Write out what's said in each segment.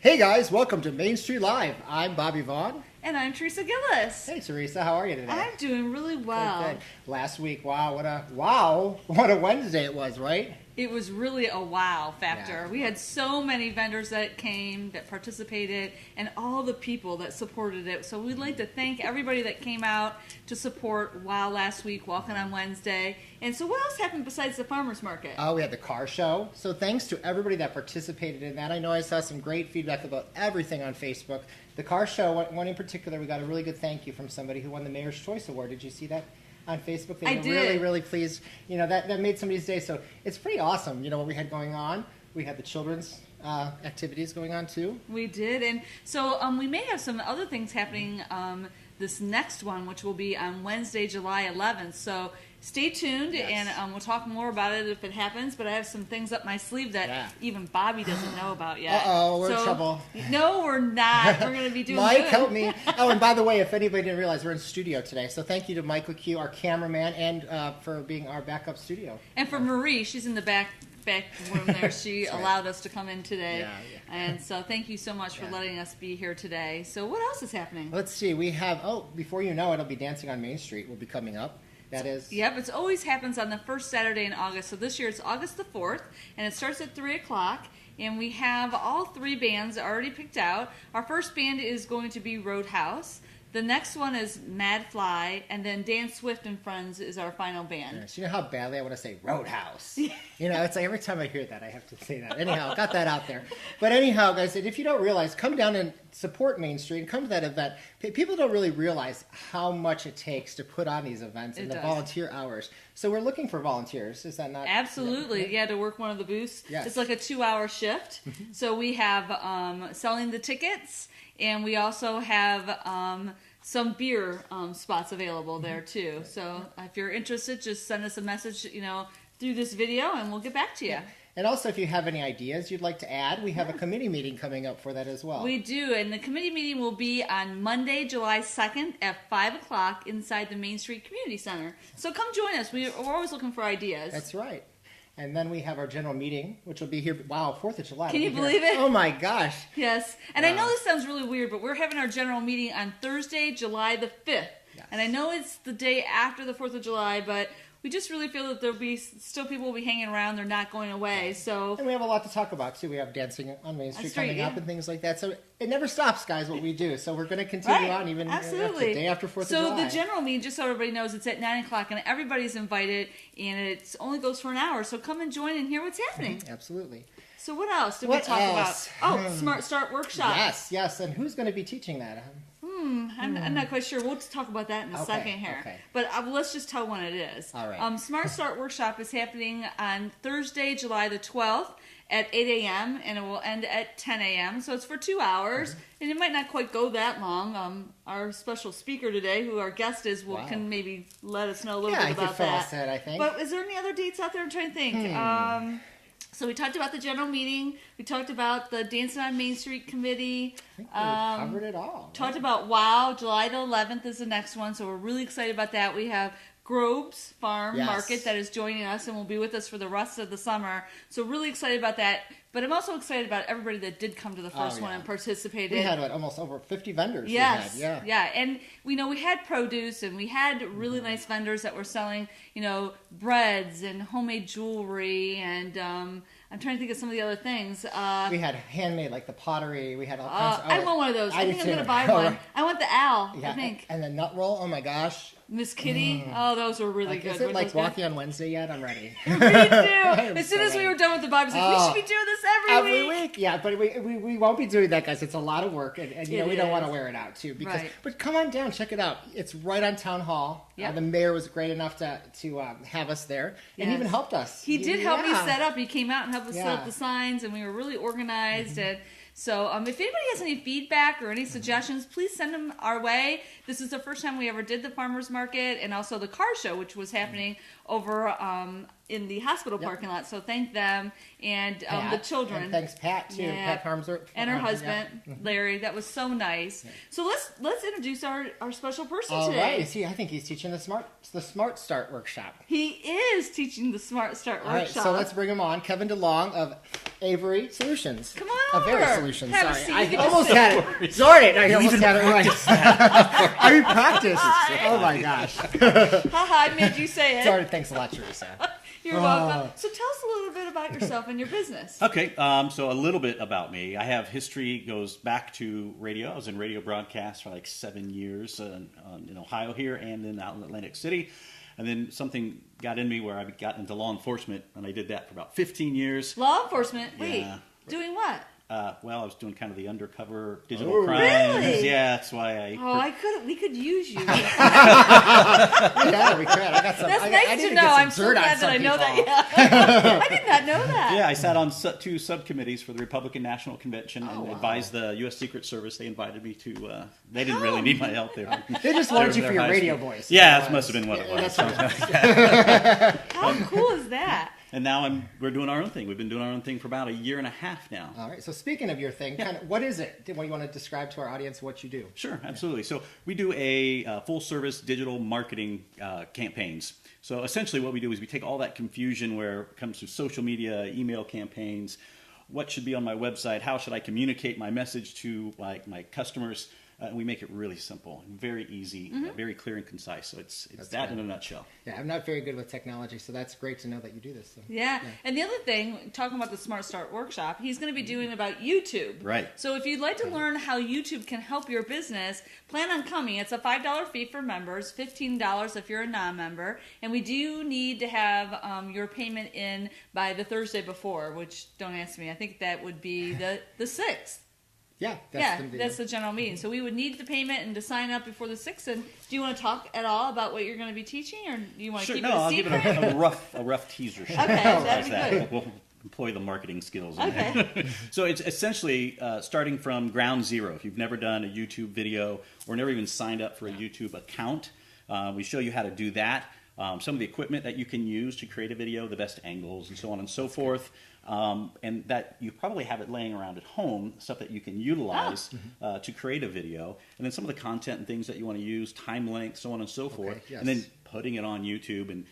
Hey guys, welcome to Main Street Live. I'm Bobby Vaughn. And I'm Teresa Gillis. Hey Teresa, how are you today? I'm doing really well. Good. Last week, what a Wednesday it was, right? It was really a wow factor. Yeah. We had so many vendors that came, that participated, and all the people that supported it. So we'd like to thank everybody that came out to support WOW last week, Walking on Wednesday. And so what else happened besides the farmers market? We had the car show. So thanks to everybody that participated in that. I know I saw some great feedback about everything on Facebook. The car show, one in particular, we got a really good thank you from somebody who won the Mayor's Choice Award. Did you see that? On Facebook, they were really, really pleased. You know, that made somebody's day. So it's pretty awesome, you know, what we had going on. We had the children's activities going on, too. We did. And so we may have some other things happening this next one, which will be on Wednesday, July 11th. So stay tuned, yes. And we'll talk more about it if it happens. But I have some things up my sleeve that even Bobby doesn't know about yet. Uh-oh, we're in trouble. No, we're not. We're going to be doing Mike, good. help me. Oh, and by the way, if anybody didn't realize, we're in studio today. So thank you to Michael Q, our cameraman, and for being our backup studio. And for Marie, she's in the back room there. She right. allowed us to come in today. Yeah. And so thank you so much for letting us be here today. So what else is happening? Let's see. We have, before you know it, it'll be Dancing on Main Street will be coming up. That is? Yep, it always happens on the first Saturday in August. So this year it's August the 4th, and it starts at 3 o'clock. And we have all three bands already picked out. Our first band is going to be Roadhouse. The next one is Mad Fly, and then Dan Swift and Friends is our final band. Yes. You know how badly I want to say Roadhouse? You know, it's like every time I hear that, I have to say that. Anyhow, got that out there. But anyhow, guys, if you don't realize, come down and support Main Street and come to that event. People don't really realize how much it takes to put on these events and the volunteer hours. So we're looking for volunteers. Is that not? Absolutely. Yeah, to work one of the booths. Yes. It's like a 2-hour shift. So we have selling the tickets, and we also have some beer spots available there too. So if you're interested, just send us a message, through this video, and we'll get back to you. Yeah. And also, if you have any ideas you'd like to add, we have a committee meeting coming up for that as well. We do, and the committee meeting will be on Monday, July 2nd at 5 o'clock inside the Main Street Community Center. So come join us. We're always looking for ideas. That's right. And then we have our general meeting, which will be here. Wow, 4th of July. Can you believe it? Oh, my gosh. Yes. And I know this sounds really weird, but we're having our general meeting on Thursday, July the 5th. Yes. And I know it's the day after the 4th of July, but we just really feel that there'll be still people will be hanging around. They're not going away. So, and we have a lot to talk about, too. We have Dancing on Main Street coming up and things like that. So it never stops, guys, what we do. So we're going to continue on even the day after 4th of July. So the general meeting, just so everybody knows, it's at 9 o'clock, and everybody's invited, and it only goes for an hour. So come and join and hear what's happening. Absolutely. So what else did we talk about? Oh, Smart Start Workshop. Yes. And who's going to be teaching that? I'm not quite sure. We'll talk about that in a second here. Okay. But let's just tell when it is. All right. Smart Start Workshop is happening on Thursday, July the 12th at 8 a.m. and it will end at 10 a.m. So it's for 2 hours, and it might not quite go that long. Our special speaker today, who our guest is, can maybe let us know a little bit about that. That, I think. But is there any other dates out there? I'm trying to think. So we talked about the general meeting. We talked about the Dancing on Main Street Committee. I think we covered it all. Talked about WOW. July the 11th is the next one, so we're really excited about that. We have Groves Farm Market that is joining us and will be with us for the rest of the summer. So really excited about that. But I'm also excited about everybody that did come to the first one and participated. We had almost over 50 vendors. Yes, and we had produce, and we had really nice vendors that were selling, breads and homemade jewelry, and I'm trying to think of some of the other things. We had handmade, like the pottery. We had all kinds of... I want one of those. I think I'm going to buy one. I want the owl, I think. And the nut roll, oh my gosh. Miss Kitty, those were really good. Is it like Walking on Wednesday yet? I'm ready. Me too. As soon as we were done with the Bible, we should be doing this every week. Yeah, but we won't be doing that, guys. It's a lot of work, and we don't want to wear it out too. But come on down, check it out. It's right on Town Hall. Yep. The mayor was great enough to have us there, and even helped us. He did help me set up. He came out and helped us set up the signs, and we were really organized. And so if anybody has any feedback or any suggestions, please send them our way. This is the first time we ever did the farmers market and also the car show, which was happening over in the hospital parking lot. So thank them and the children. And thanks, Pat, too. Yeah. Pat Harmsworth. And her husband, Larry. That was so nice. Yeah. So let's introduce our special person today. All right. I think he's teaching the Smart Start workshop. He is teaching the Smart Start workshop. All right, so let's bring him on. Kevin DeLong of Avery Solutions. Come on over. Avery Solutions. Have Sorry, a seat. I almost had it. Darn it! I almost had it right. I mean, practice. Oh my gosh. Haha, I made you say it. Sorry. Thanks a lot, Teresa. You're welcome. So tell us a little bit about yourself and your business. Okay, so a little bit about me. I have history goes back to radio. I was in radio broadcast for like 7 years in Ohio here and then out in Atlantic City. And then something got in me where I got into law enforcement, and I did that for about 15 years. Law enforcement? Wait, Yeah. Doing what? Well, I was doing kind of the undercover digital crimes. Really? Yeah, that's why We could use you. Yeah, we could. I got some. That's I nice need to get know. some I'm so dirt on glad that some I know people. that. Yeah. I did not know that. Yeah, I sat on 2 subcommittees for the Republican National Convention and wow. advised the U.S. Secret Service. They invited me to. They didn't really need my help there. They just wanted you They're for your high radio school. voice. Yeah, that must have been what it was. That's what it was. How cool is that? And now we're doing our own thing. We've been doing our own thing for about 1.5 years now. All right. So speaking of your thing, kind of, what is it? What you want to describe to our audience what you do? Sure, absolutely. So we do a full-service digital marketing campaigns. So essentially what we do is we take all that confusion where it comes to social media, email campaigns, what should be on my website, how should I communicate my message to my customers, and we make it really simple, very easy, very clear and concise. So it's that in a nutshell. Yeah, I'm not very good with technology, so that's great to know that you do this. So. Yeah. And the other thing, talking about the Smart Start workshop, he's going to be doing about YouTube. Right. So if you'd like to learn how YouTube can help your business, plan on coming. It's a $5 fee for members, $15 if you're a non-member, and we do need to have your payment in by the Thursday before, which don't ask me. I think that would be the 6th. Yeah, That's the general meeting. So we would need the payment and to sign up before the 6th. And do you want to talk at all about what you're going to be teaching, or do you want to keep it a I'll secret? give it a rough teaser. Okay, that'd be that. good. We'll employ the marketing skills. In Okay. there. So it's essentially starting from ground zero. If you've never done a YouTube video or never even signed up for a YouTube account, we show you how to do that. Some of the equipment that you can use to create a video, the best angles, and so on and so forth. And that you probably have it laying around at home, stuff that you can utilize to create a video. And then some of the content and things that you want to use, time length, so on and so forth. Yes. And then putting it on YouTube and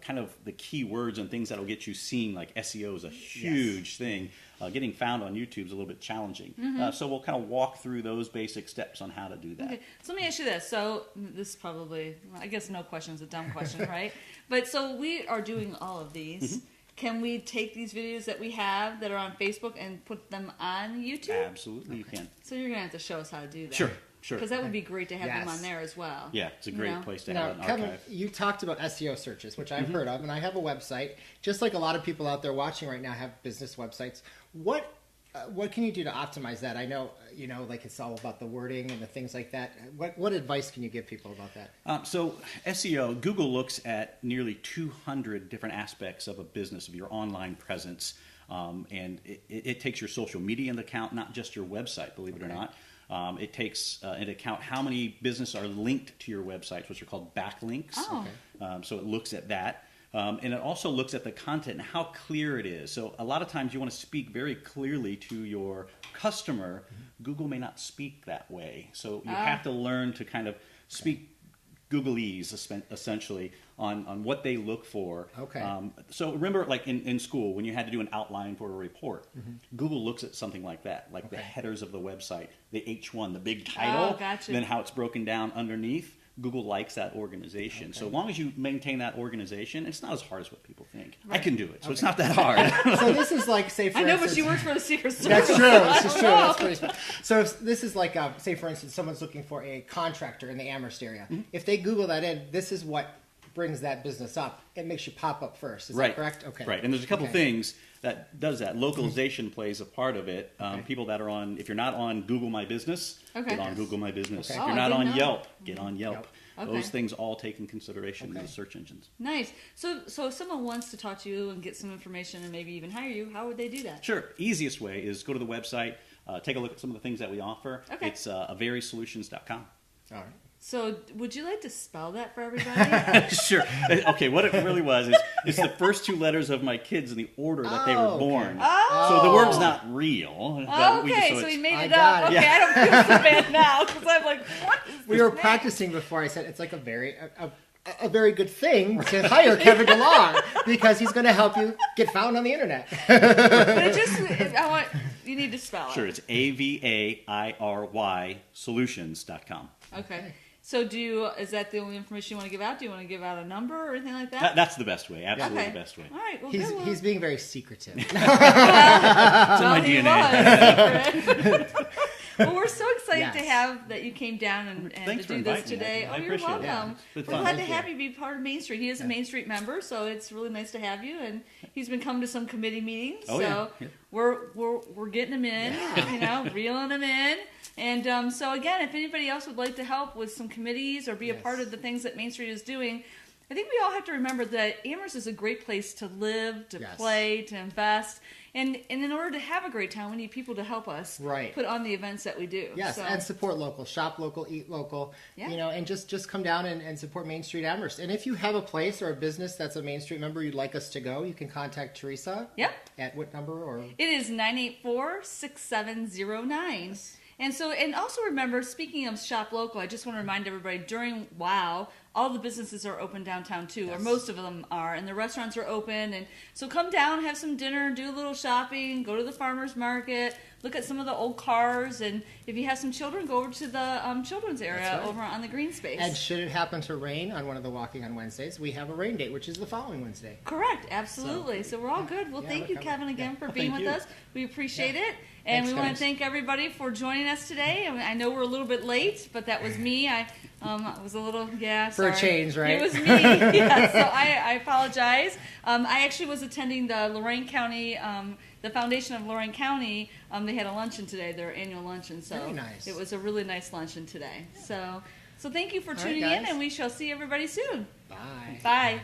kind of the key words and things that will get you seen, like SEO is a huge thing. Getting found on YouTube is a little bit challenging. So we'll kind of walk through those basic steps on how to do that. Okay, so let me ask you this. So this is probably, I guess no question is a dumb question, right? But so we are doing all of these. Can we take these videos that we have that are on Facebook and put them on YouTube? Absolutely, you can. So you're going to have to show us how to do that. Sure. Because that would be great to have them Yes. on there as well. Yeah, it's a great place to Now, have an Kevin, archive. you talked about SEO searches, which I've heard of, and I have a website. Just like a lot of people out there watching right now have business websites. What can you do to optimize that? I know, like it's all about the wording and the things like that. What advice can you give people about that? So SEO, Google looks at nearly 200 different aspects of a business, of your online presence, and it takes your social media into account, not just your website, believe it or not. It takes into account how many businesses are linked to your websites, which are called backlinks. Oh. So it looks at that. And it also looks at the content and how clear it is. So a lot of times you want to speak very clearly to your customer. Google may not speak that way. So you have to learn to kind of speak Googleese, essentially, on what they look for. Okay. So remember, like in school, when you had to do an outline for a report, Google looks at something like that, like the headers of the website, the H1, the big title, gotcha. then how it's broken down underneath. Google likes that organization. Okay. So as long as you maintain that organization, it's not as hard as what people think. Right. I can do it, so it's not that hard. So this is like, say, for I know, instance, but she works for the Secret Service. That's true. This is true. That's pretty special. So if this is like, say, for instance, someone's looking for a contractor in the Amherst area. If they Google that in, this is what brings that business up. It makes you pop up first. Is that correct? Okay. Right. And there's a couple things that does that. Localization plays a part of it. People that are on, if you're not on Google My Business, get on Google My Business. Okay. If you're not on Yelp, get on Yelp. Okay. Those things all take in consideration in the search engines. Nice. So if someone wants to talk to you and get some information and maybe even hire you, how would they do that? Sure. Easiest way is go to the website, take a look at some of the things that we offer. Okay. It's averysolutions.com. All right. So, would you like to spell that for everybody? Sure. Okay, what it really was is it's the first 2 letters of my kids in the order that they were Oh, okay. born. Oh. So the word's not real. but Okay, so it's- he made I it got up. it. Okay, I don't feel so bad now because I'm like, what is We this were name? practicing before. I said it's like a very good thing to hire Kevin DeLong because he's going to help you get found on the internet. But it just, you need to spell it. Sure, it's AVAIRY solutions.com. Okay. So is that the only information you want to give out? Do you want to give out a number or anything like that? That's the best way. Absolutely Okay. the best way. All right. Well, He's good. Well, he's being very secretive. It's in my he DNA. was secret. Well, we're so excited to Yes. have that you came down and Thanks to for do this inviting me. today. I You're appreciate it. welcome. Yeah, it's We're fun. glad to Thank have you. you be part of Main Street. He is a Main Street member, so it's really nice to have you. And he's been coming to some committee meetings, Oh, so yeah. Yeah. we're getting him in, reeling him in. And so again, if anybody else would like to help with some committees or be a part of the things that Main Street is doing, I think we all have to remember that Amherst is a great place to live, to play, to invest. And in order to have a great town, we need people to help us put on the events that we do. Yes, So, and support local, shop local, eat local, and just come down and support Main Street Amherst. And if you have a place or a business that's a Main Street member you'd like us to go, you can contact Teresa. Yep. At what number? Or It is 984-6709. And also remember, speaking of shop local, I just want to remind everybody during WOW, all the businesses are open downtown too, or most of them are, and the restaurants are open. And so come down, have some dinner, do a little shopping, go to the farmer's market, look at some of the old cars, and if you have some children, go over to the children's area over on the green space. And should it happen to rain on one of the walking on Wednesdays, we have a rain date, which is the following Wednesday. Correct, absolutely. So we're all good. Well, thank you, Kevin, again for being with us. We appreciate it. And Thanks, we want guys. to thank everybody for joining us today. I know we're a little bit late, but that was me. I was a little, For a change, right? It was me. Yeah, so I apologize. I actually was attending the Lorraine County, the Foundation of Lorraine County. They had a luncheon today, their annual luncheon. So Very nice. it was a really nice luncheon today. So thank you for All right, tuning in, guys. and we shall see everybody soon. Bye. Bye.